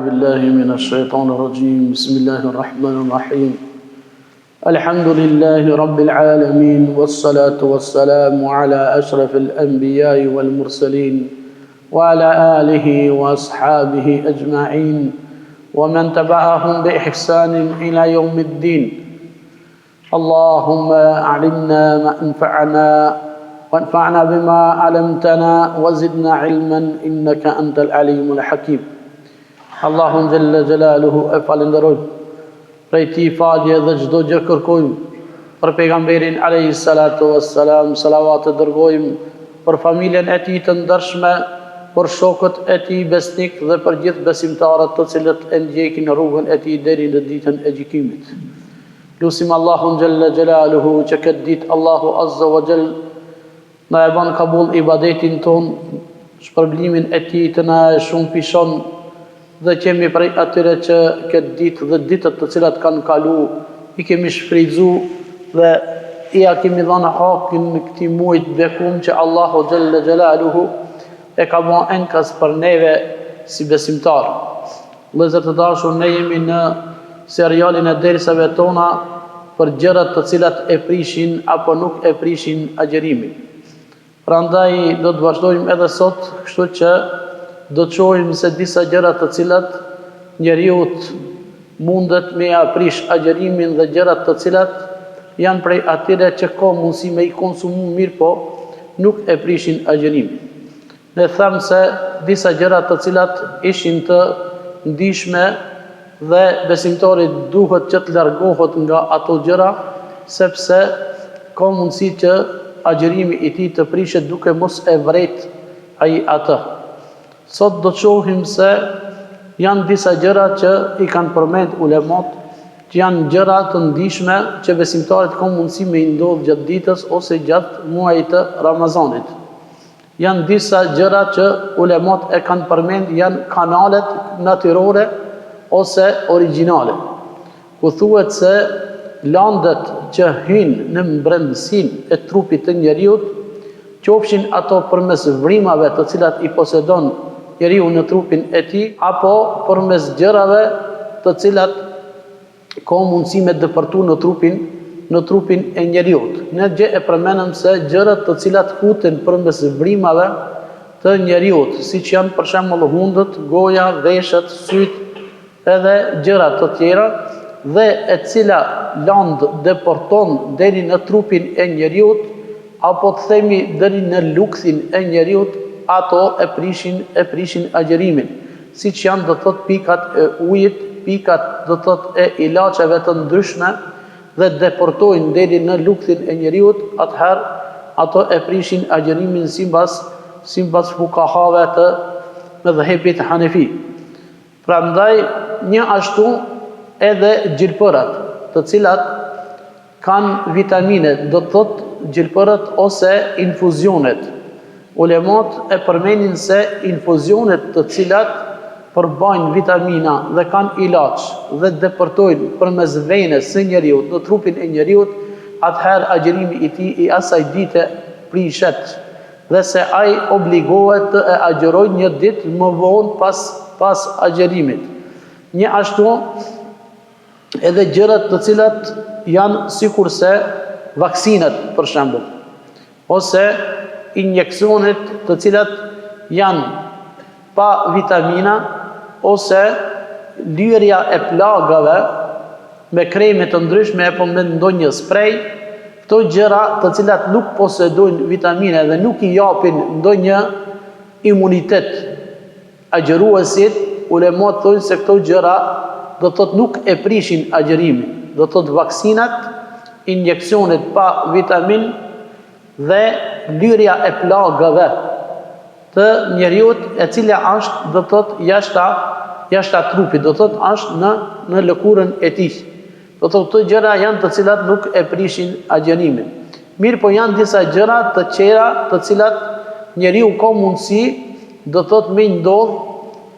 بالله من الشيطان الرجيم بسم الله الرحمن الرحيم الحمد لله رب العالمين والصلاة والسلام على أشرف الأنبياء والمرسلين وعلى آله وأصحابه أجمعين ومن تبعهم بإحسان إلى يوم الدين اللهم علمنا ما ينفعنا وانفعنا بما علمتنا وزدنا علما إنك أنت العليم الحكيم اللهم جل جلاله افعل prej ti falje dhe çdo gjë kërkojmë për pejgamberin alayhi salatu wassalam, salavat të dërgojmë për familjen e tij të ndershme, për shokët e tij besnik dhe për gjithë besimtarët të cilët e ndjekin rrugën e tij deri në ditën e gjykimit. Lusim Allahun xhalla xjalaluhu që këtë ditë Allahu azza wa jall na e bën kabul ibadetin ton, shpërblimin e tij të na shumë pishon dhe kemi prej atyre që këtë ditë dhe ditët të cilat kanë kalu i kemi shfrytzu dhe ja kemi dhënë hakin në këtij muajit bekum që Allahu xhalla xjalaluhu e ka bën enkas për neve si besimtar. Vëllezër të dashur, ne jemi në serialin e dersave tona për gjërat të cilat e prishin apo nuk e prishin agjërimin. Prandaj do të vazhdojmë edhe sot, kështu që do të shohim se disa gjëra të cilat njeriu mundet me aprish agjërimin dhe gjërat të cilat janë prej atyre që ka mundësi me i konsumu mirë, po nuk e prishin agjërimin. Ne thamë se disa gjëra të cilat ishin të ndihshme dhe besimtari duhet që të largohet nga ato gjëra, sepse ka mundësi që agjërimi i tij të prishet duke mos e vret ai atë. Sot do të shohim se janë disa gjëra që i kanë përmend ulemat, që janë gjëra të ndihshme që besimtarët kanë mundësi me i ndodh gjatë ditës ose gjatë muajit të Ramazanit. Janë disa gjëra që ulemat e kanë përmend, janë kanalet natyrore ose origjinale. Ku thuhet se landet që hyjnë në brendësinë e trupit të njeriut, qofshin ato përmes vrimave të cilat i posedon njeriu në trupin e tij, apo përmes gjërave të cilat ka mundësi me dëpërtu në trupin e njeriu. Ne gjë e përmenëm se gjërat të cilat futen përmes vrimave të njeriu, siç janë për shembull hundët, goja, veshët, syt, edhe gjëra të tjera, dhe e cila land dëpërton deri në trupin e njeriu, apo të themi deri në lukthin e njeriu, ato e prishin agjërimin, siç janë do thot pikat e ujit, pikat do thot e ilaçeve të ndryshme dhe deportojnë deri në lukthin e njeriu, atëherë ato e prishin agjërimin sipas fukahave të mëdhëbit Hanefi. Prandaj një ashtu edhe gjilpërat, të cilat kanë vitamine, do thot gjilpërat ose infuzionet. Ulemat e përmenin se infuzionet të cilat përbajnë vitamina dhe kanë ilaç dhe depërtojnë përmes venës së njeriu në trupin e njeriu, atëherë agjërimi i tij i asaj dite prishet dhe se ai obligohet të e agjërojë një ditë më vonë pas agjërimit. Një ashtu edhe gjërat të cilat janë sikurse vaksinat për shembull, ose injeksionet të cilat janë pa vitamina, ose lyrja e plagave me kreme të ndryshme apo me ndonjë sprej, këto gjëra të cilat nuk posedojnë vitamine dhe nuk i japin ndonjë imunitet agjëruesit, ulemat thonë se këto gjëra do thot nuk e prishin agjërimin. Do thot vaksinat, injeksionet pa vitamin dhe lyrja e plagave të njeriu e cila është do thot jashta trupit, do thot është në lëkurën e tij. Do thot këto gjëra janë të cilat nuk e prishin agjërimin. Mirë, po janë disa gjëra të tjera të cilat njeriu ka mundësi do thot me ndodh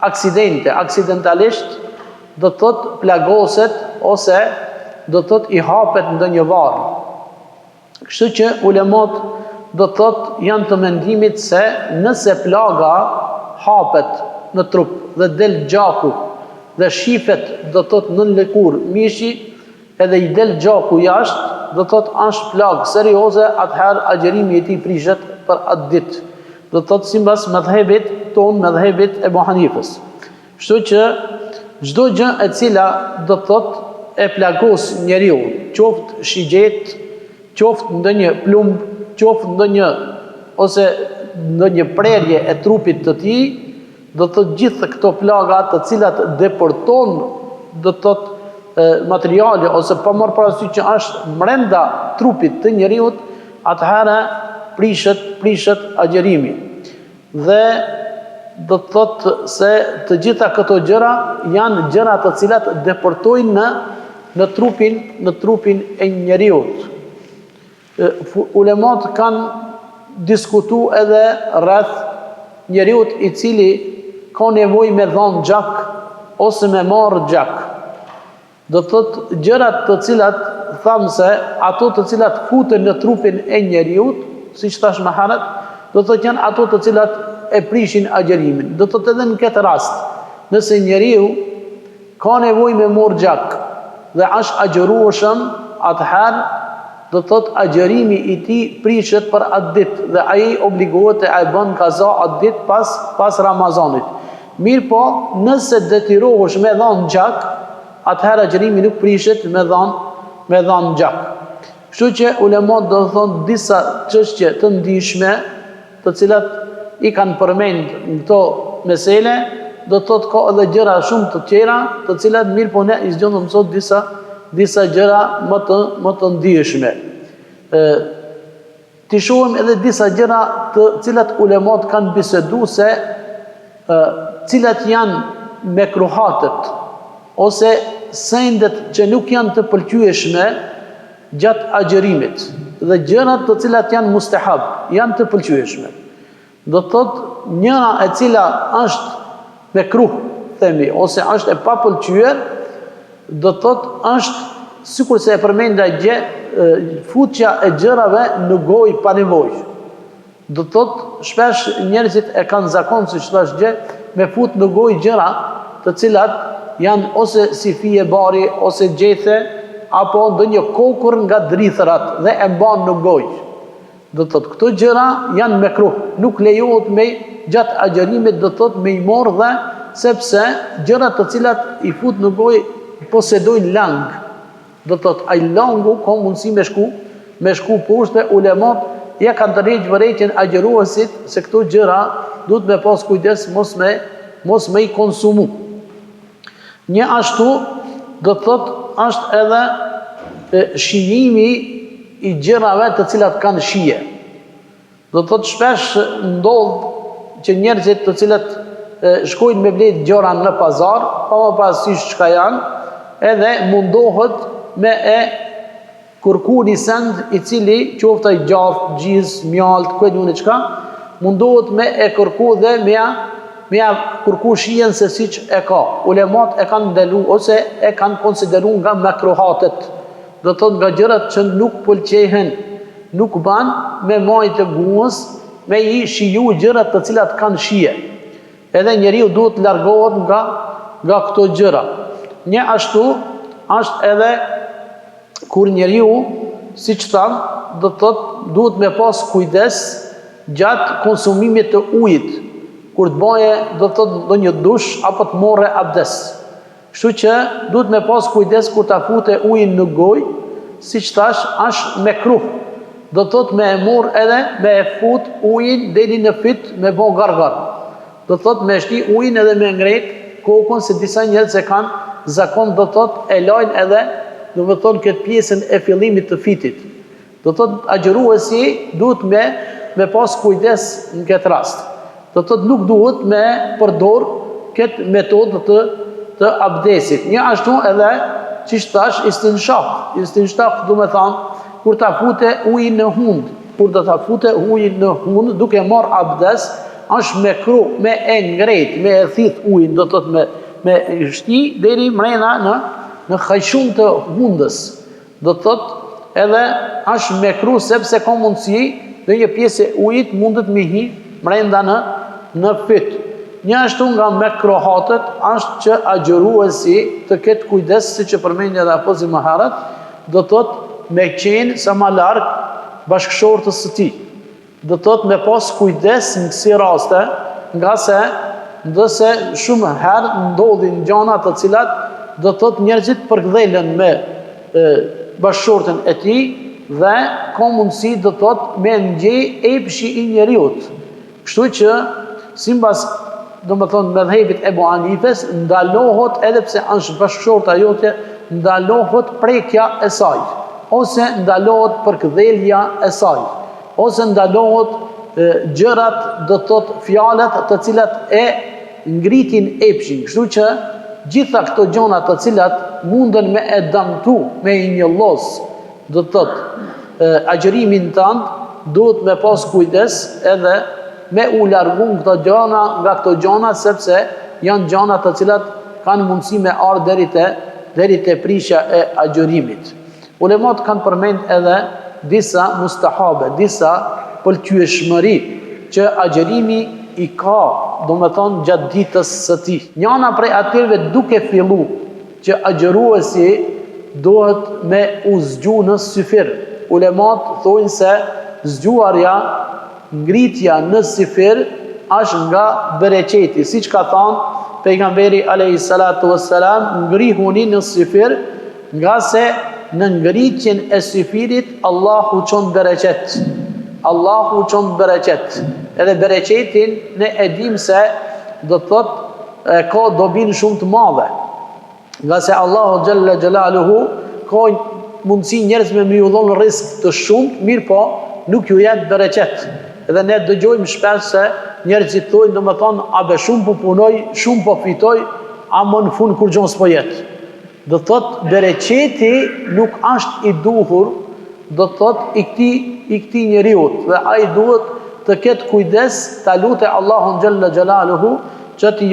aksidentalisht, do thot plagoset ose do thot i hapet ndonjë varr. Kështu që ulemat do thot janë të mendimit se nëse plaga hapet në trup dhe del gjaku dhe shifet do të thotë në lëkurë mishi edhe i del gjaku jashtë, do të thotë është plagë serioze, atëherë agjerimi i tij prishet për atë ditë. Do të thotë sipas mëdhëbit ton, mëdhëbit e Ebu Hanifës. Kështu që çdo gjë e cila do të thotë e plagos njeriu, qoftë shigjet, qoftë ndonjë plumb, qoftë ndonjë ose ndonjë prerje e trupit të tij, do të thotë gjithë këto plaga të cilat deporton do të thotë materiale ose pa marrë parasysh që është brenda trupit të njeriu, atëherë prishet agjerimi. Dhe do të thotë se të gjitha këto gjëra janë gjëra të cilat deportojnë në trupin e njeriu. Ulemat kanë diskutuar edhe rreth njeriu i cili ka nevojë me dhënë gjak ose me marrë gjak. Do të thotë gjërat të cilat thamë se ato të cilat futen në trupin e njeriu, siç thash më herët, do të thotë janë ato të cilat e prishin agjerimin. Do të thotë edhe në këtë rast, nëse njeriu ka nevojë me marrë gjak dhe është agjërueshëm, atëherë do të thotë agjerimi i tij prishet për atë ditë dhe ai obligohet të ai bën kaza atë ditë pas Ramazanit. Mirë po, nëse detyrohesh me dhënë gjak, atëherë agjerimi nuk prishet me dhënë gjak. Kështu që ulemat do të thonë disa çështje të ndihshme, të cilat i kanë përmend në këto mesele, do të thotë ka edhe gjëra shumë të tjera, të cilat mirë po ne i zgjonëm sot disa gjëra më të ndihshme. Ti shohim edhe disa gjëra të cilat ulemat kanë biseduar se cilat janë mekruhatet ose sendet që nuk janë të pëlqyeshme gjatë agjerimit dhe gjërat të cilat janë mustahab, janë të pëlqyeshme. Do të thotë njëra e cila është mekruh, themi, ose është e papëlqyer, do të thotë është sikur se e përmenda futja e gjërave në gojë pa nevojë. Do të thotë shpesh njerëzit e kanë zakon, siç thash gjë, me fut në gojë gjëra të cilat janë ose si fije bari ose gjethe apo ndonjë kokur nga drithërat dhe e mban në gojë. Do të thotë këto gjëra janë mekruh, nuk lejohet me gjatë agjerimit do të thotë me i marrë dhe sepse gjërat të cilat i fut në gojë posedojnë lang. Do të thotë ai langu ka mundësi me shku poshtë dhe ulemat ja kanë të rejtë vërejtjen agjeruesit se këto gjëra duhet me pas kujdes mos me i konsumu. Një ashtu do të thotë është edhe shijimi i gjërave të cilat kanë shije. Do të thotë shpesh ndodh që njerëzit të cilat shkojnë me blet gjëra në pazar, pa më parasysh çka janë, edhe mundohet me e kërku një send i cili qoftë ai gjatë, gjiz, mjalt, ku e diuni çka, mundohet me e kërku dhe me ja kërku shijen se siç e ka. Ulemat e kanë ndalu ose e kanë konsideruar nga makruhatet. Do thotë nga gjërat që nuk pëlqejhen, nuk ban me majtë të guës, me i shiju gjërat të cilat kanë shije. Edhe njeriu duhet të largohet nga këto gjëra. Një ashtu është edhe kur njeriu, siç tham, do thotë duhet me pas kujdes gjatë konsumimit të ujit, kur të baje do thotë ndonjë dush apo të morre abdes. Kështu që duhet me pas kujdes kur ta fute ujin në gojë, siç thash, është mekruh. Do thotë me e morr edhe me e fut ujin deri në fyt me bë gargar. Do thotë me shti ujin edhe me ngret kokën, se disa njerëz e kanë zakon, do thotë e lajnë edhe do të thonë këtë pjesën e fillimit të fitit. Do thotë agjëruesi duhet me pas kujdes në këtë rast. Do thotë nuk duhet me përdor këtë metodë të abdesit. Një ashtu edhe siç thash istinshaq. Istinshaq do të thonë kur ta fute ujin në hund. Kur do ta fute ujin në hund duke marr abdes, është mekruh me e ngret, me e thith ujin, do thotë me shti deri mrena në khajshum të hundës. Do thotë edhe është mekruh sepse ka mundësi në një pjesë e ujit mundet me hi mrenda në fyt. Një ashtu nga mekruhatët është që agjëruesi të ketë kujdes, siç e përmendi edhe apo më herët, do thotë me qenë sa më larg bashkëshortës së tij. Do thotë me pas kujdes në kësi raste, nga se ndëse shumë herë ndodhin gjëra të cilat do thotë njerëzit përkthelen me bashkëshortën e tij dhe ka mundësi do thotë me ngjej epshi i njeriut. Kështu që sipas do më thonë medhebit Ebu Hanifes, ndalohet edhe pse është bashkëshorta jote, ndalohet prekja e saj, ose ndalohet përkthjelja e saj, ose ndalohet gjërat, do thotë fjalët të cilat e ngritin epshin. Kështu që gjitha këto gjëra të cilat munden me e dëmtu, me i njollos, do thotë agjërimin tënd, duhet me pas kujdes edhe me u largun këto gjëra nga këto gjëra, sepse janë gjëra të cilat kanë mundësi me ardhur deri te prishja e agjërimit. Ulemat kanë përmend edhe disa mustahabe, disa pëlqyeshmëri që agjërimi i ka, do me thonë, gjatë ditës së tij. Njëna prej atyre duke fillu që agjëruesi duhet me u zgju në syfir. Ulemat thonë se zgjuarja, ngritja në syfir është nga bereqeti, siç ka thënë pejgamberi alayhi salatu wassalam, ngrihuni në syfir, nga se në ngritjen e syfirit Allahu çon bereqet. Allahu çon bereqet. Edhe bereqetin ne e dim se do thotë ka dobin shumë të madhe. Nga se Allahu xhalla xjalaluhu ka mundësi njerëz me u dhon rrezik të shumë, mirë po nuk ju jep bereqet. Edhe ne dëgjojmë shpesh se njerëzit thonë, do më thonë, a be shumë po punoj, shumë po fitoj, a më në fund kur gjon s'po jetë. Do thotë bereqeti nuk është i duhur, do thotë i këtij njeriut, dhe ai duhet të ketë kujdes, ta lutë Allahun xhalla xjalaluhu që t'i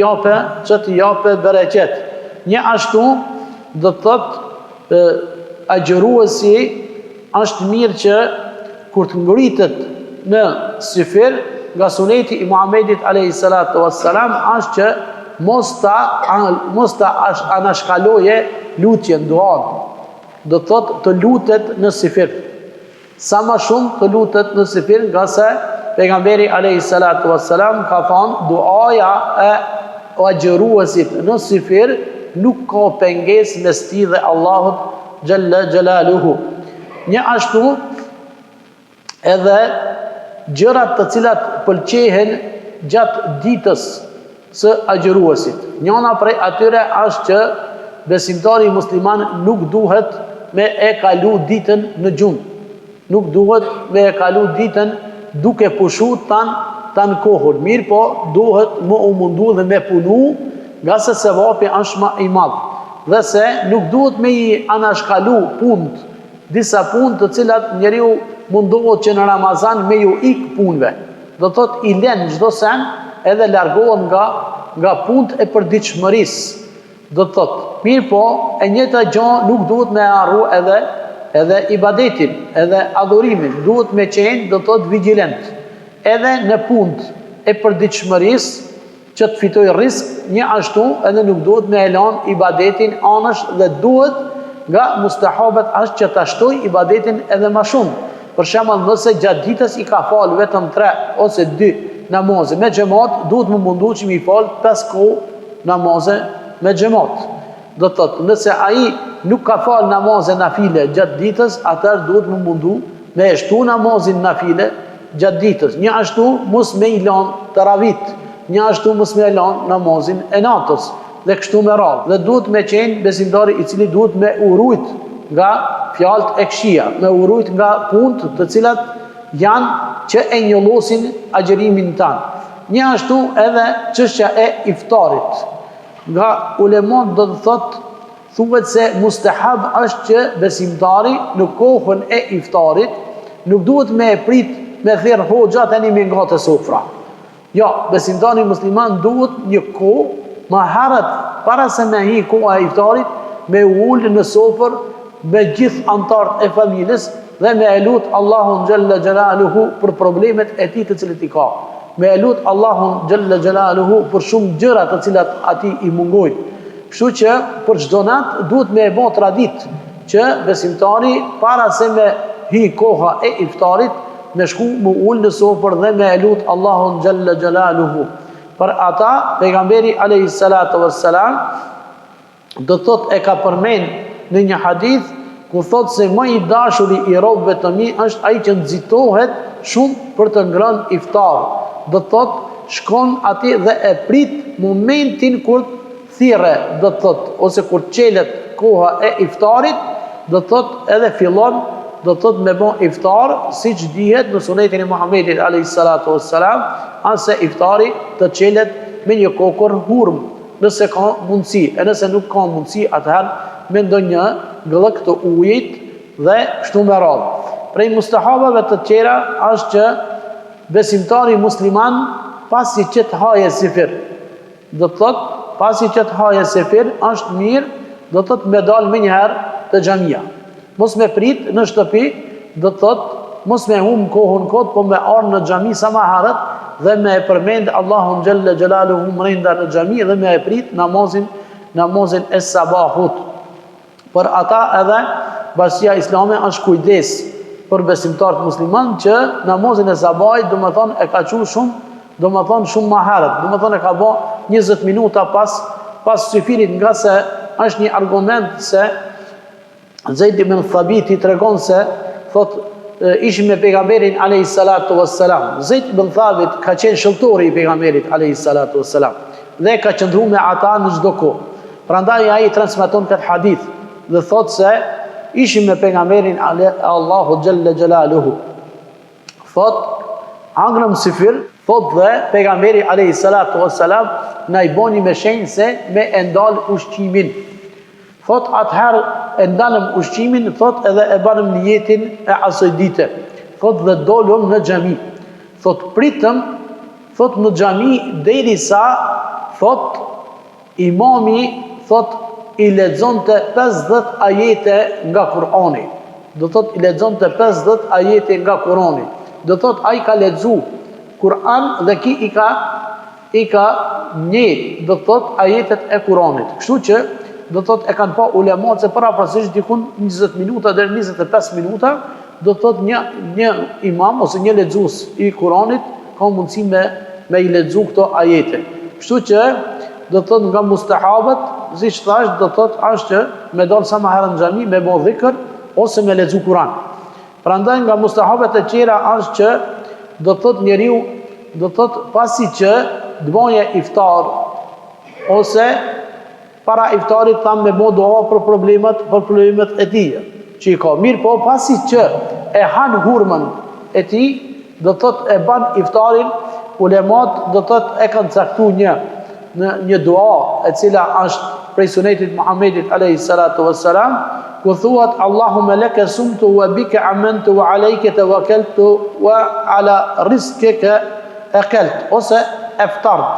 jape bereqet. Një ashtu do thotë agjëruesi është mirë që kur të ngritet në syfir, nga suneti i Muhamedit alayhi salatu wassalam është që mos ta anashkaloje lutjen, duan. Do thotë të lutet në syfir. Sa më shumë të lutet në syfir, nga se pejgamberi alayhi salatu wassalam ka thënë duaja e agjëruesit në syfir nuk ka pengesë mes tij dhe Allahut xhalla xjalaluhu. Një ashtu edhe gjërat të cilat pëlqehen gjatë ditës së agjëruesit. Njëna prej atyre është që besimtari musliman nuk duhet me e kalu ditën në gjumë. Nuk duhet me e kalu ditën duke pushu tanë kohën. Mirë po duhet më u mundu dhe me punu, nga se sevapi është më i madh. Dhe se nuk duhet me i anashkalu punët, disa punë të cilat njeriu mundohet që në Ramazan me ju ik punëve. Do thot i len çdo sen edhe largohen nga punët e përditshmërisë. Do thot, mirë po, e njëjta gjë nuk duhet me harru edhe ibadetin, edhe adhurimin. Duhet me qenë, do thot, vigjilent. Edhe në punët e përditshmërisë që të fitoj risk, një ashtu edhe nuk duhet me elan ibadetin anësh, dhe duhet nga mustahabet është që ta shtoj ibadetin edhe më shumë. Për shembull, nëse gjatë ditës i ka fal vetëm 3 ose 2 namaze me xhamat, duhet më mundu që mi fal 5 kohë namaze me xhamat. Do thotë, nëse ai nuk ka fal namaze nafile gjatë ditës, atëherë duhet më mundu me shtu namazin nafile gjatë ditës. Një ashtu mos me i lan taravit, një ashtu mos me lan namazin e natës, dhe kështu me radhë. Dhe duhet me qenë besimtari i cili duhet me urujt nga fjalët e këqija, me urujt nga punët të cilat janë që e njollosin agjërimin tanë. Një ashtu edhe çështja e iftarit. Nga ulemat do të thuhet se mustahab është që besimtari në kohën e iftarit nuk duhet me prit me thirr hoxha tani me ngatë sofra. Jo, besimtari musliman duhet një kohë më herët para se me hi koha e iftarit, me ullë në sofër me gjithë antarët e familjes dhe me e lutë Allahun xhalla xjalaluhu për problemet e tij të cilët i ka. me e lut Allahun xhalla xjalaluhu për shumë gjëra të cilat atij i mungojnë. Kështu që për çdo nat duhet me e bë traditë që besimtari para se me hi koha e iftarit me shku mu ul në sofër dhe me e lut Allahun xhalla xjalaluhu. Për ata pejgamberi alayhi salatu wassalam do thot e ka përmend në një hadith ku thot se më i dashuri i robëve të mi është ai që nxitohet shumë për të ngrënë iftar. Do thot shkon aty dhe e prit momentin kur thirrë, do thot, ose kur çelet koha e iftarit, do thot edhe fillon, do thot me bon iftar, siç dihet në sunetin e Muhamedit alayhi salatu wassalam, ase iftari të çelet me një kokër hurm, nëse ka mundësi, e nëse nuk ka mundësi, atëherë me ndonjë gllëk të ujit dhe kështu me radhë. Prej mustahabave të tjera është që besimtari musliman pasi që të haje sifir, do të thot pasi që të haje sifir është mirë, do të thot me dal me njëherë të xhamia. Mos me prit në shtëpi, do të thot mos me hum kohën kot, po me ardh në xhami sa më herët dhe me e përmend Allahun xhalla xjalaluhu mrenda në xhami dhe me e prit namazin e sabahut. Për ata edhe Bashkia Islame është kujdes për besimtarët musliman që namazin e sabahit do të thonë e ka qenë shumë, do të thonë shumë më herët, do të thonë e ka bë 20 minuta pas syfirit, nga se është një argument se Zeid ibn Thabit i tregon se thot ishim me pejgamberin alayhi salatu wassalam. Zeid ibn Thabit ka qenë shëlltori i pejgamberit alayhi salatu wassalam dhe ka qëndruar me ata në çdo kohë. Prandaj ai transmeton këtë hadith dhe thot se ishim me pejgamberin Allahu xhalla xjalaluhu. Thot angrëm sifir, thot dhe pejgamberi alayhi salatu wassalam na i boni me shenjë se me e ndal ushqimin. Thot atëherë e ndalëm ushqimin, thot edhe e banëm niyetin e asaj dite. Thot dhe dolëm në xhami. Thot pritëm, thot në xhami derisa thot imami thot i lexonte 50 ajete nga Kur'ani. Do thot i lexonte 50 ajete nga Kur'ani. Do thot ai ka lexu Kur'an dhe ki i ka një, do thot ajetet e Kur'anit. Kështu që do thot e kanë pa ulemat se paraprasisht dikun 20 minuta deri 25 minuta, do thot një imam ose një lexues i Kur'anit ka mundësi me i lexu këto ajete. Kështu që do thot nga mustahabet, siç thash, do thot është që me dal sa më herë në xhami me bë dhikr ose me lexu Kur'an. Prandaj nga mustahabet e tjera është që do thot njeriu do thot pasi që të bëjë iftar ose para iftarit tham me bë dua për problemet e tij që i ka. Mirë po pasi që e han hurmën e tij, do thot e ban iftarin, ulemat do thot e kanë caktuar një dua e cila është prej sunetit Muhamedit alayhi salatu wassalam, ku thuhet Allahumma laka sumtu wa bika amantu wa alayka tawakkaltu wa ala rizqika akalt ose iftart.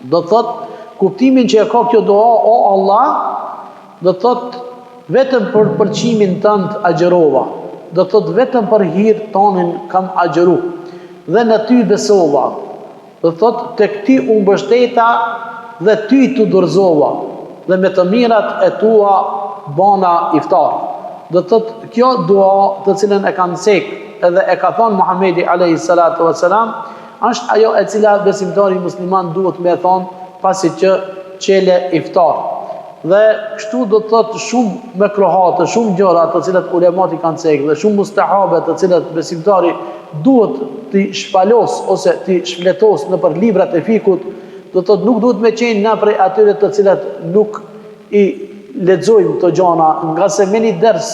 Do thot kuptimin që e ka kjo dua, o Allah, do thot vetëm për përqimin tënd agjerova, do thot vetëm për hir tonin kam agjeru dhe në ty besova, do thot tek ty u mbështeta dhe ty të dorëzova dhe me të mirat e tua bana iftar. Do thot kjo dua të cilën e kanë cek edhe e ka thonë Muhamedi alayhi salatu wassalam është ajo e cila besimtari musliman duhet me thonë pasi që qele iftar. Dhe kështu do të thot shumë mekruhate, shumë gjëra të cilat ulemat i kanë cekë dhe shumë mustahabe të cilat besimtari duhet të shpalos ose të shfletos në për librat e fikut, do të thot nuk duhet me qenë në prej atyre të cilat nuk i lexojmë të gjana, nga se me një ders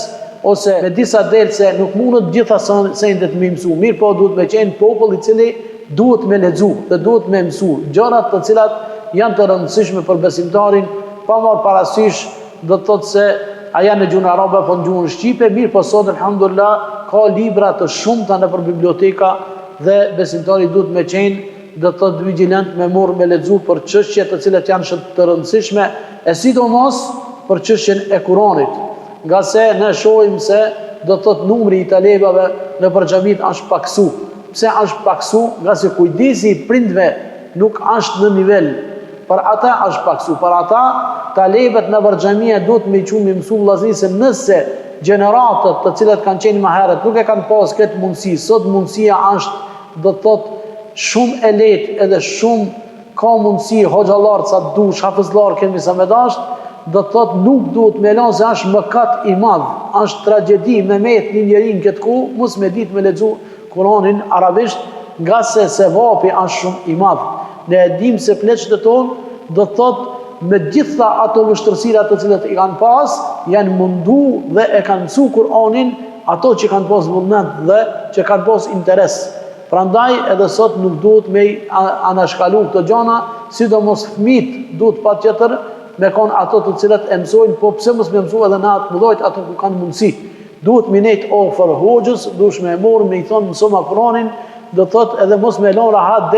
ose me disa derse nuk mundet gjitha sendet me mësu. Mirë po duhet me qenë popull i cili duhet me lexu dhe duhet me mësu gjërat të cilat janë të rëndësishme për besimtarin, pa marrë parasysh do të thotë se aja në gjuhën arabe po në gjuhën shqipe, mirë po sot alhamdulillah ka libra të shumta nëpër biblioteka dhe besimtari duhet me qenë do të thotë vigjilant me morr me lexu për çështje të cilat janë shumë të rëndësishme, e sidomos për çështjen e Kuranit, nga se ne shohim se do të thotë numri i talebave në xhamit është paksu Pse është paksu? Nga se kujdesi i prindve nuk është në nivel. Për ata është paksu. Për ata, talebet në vërxhamia duhet me qu me mësu vëllazëri se nëse gjeneratët të cilët kanë qenë më herët nuk e kanë pas këtë mundësi, sot mundësia është, do të thotë, shumë e lehtë edhe shumë ka mundësi hoxhallar sa dush, hafizlar kemi sa me dasht, do të thotë nuk duhet me lanë se është mëkat i madh, është tragjedi me met një njeri në këtë kohë, mos me ditë me lexu Kur'anin arabisht, nga se sevapi është shumë i madh. Ne e dim se pleqët e tonë, do të thotë me gjitha ato vështërsirat të cilët i kanë pas, janë mundu dhe e kanë mësu Kur'anin ato që kanë pas vullnet dhe që kanë pas interes. Prandaj edhe sot nuk duhet me anashkalu këto gjana, sidomos fëmijët duhet patjetër me konë ato të cilët e mësojnë, po pse mos me mësu edhe na të mëdhojt ato ku kanë mundësi. Duhet me nejtë ofër hoxhës, duhet me morë, me i thonë mësoma Kur'anin, do të thotë edhe mos me lënë rahat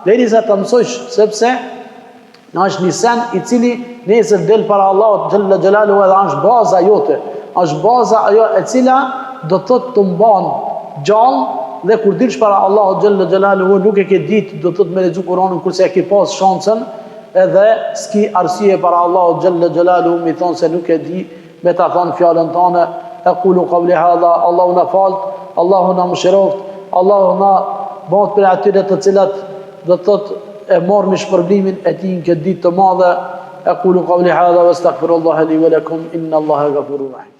derisa ta mësojsh, sepse është një sen i cili nesër del para Allahut xhalla xhelaluhu edhe është baza jote, është baza ajo e cila do të thotë të mban gjallë dhe kur dilsh para Allahut xhalla xhelaluhu nuk e ke ditë do të thotë me lexu Kur'anin kurse e ke pas shansën edhe s'ki arsye para Allahut xhalla xhelaluhu mi thonë se nuk e di me ta thonë fjalën tënde aqulu qawli hadha Allahu na falt, Allahu na mëshiroft, Allahu na bëhet për atyre të cilat do të thotë e mormi shpërblimin e tij në këtë ditë të madhe. Aqulu qawli hadha wastaghfirullaha li wa lakum inna Allaha ghafurur rahim.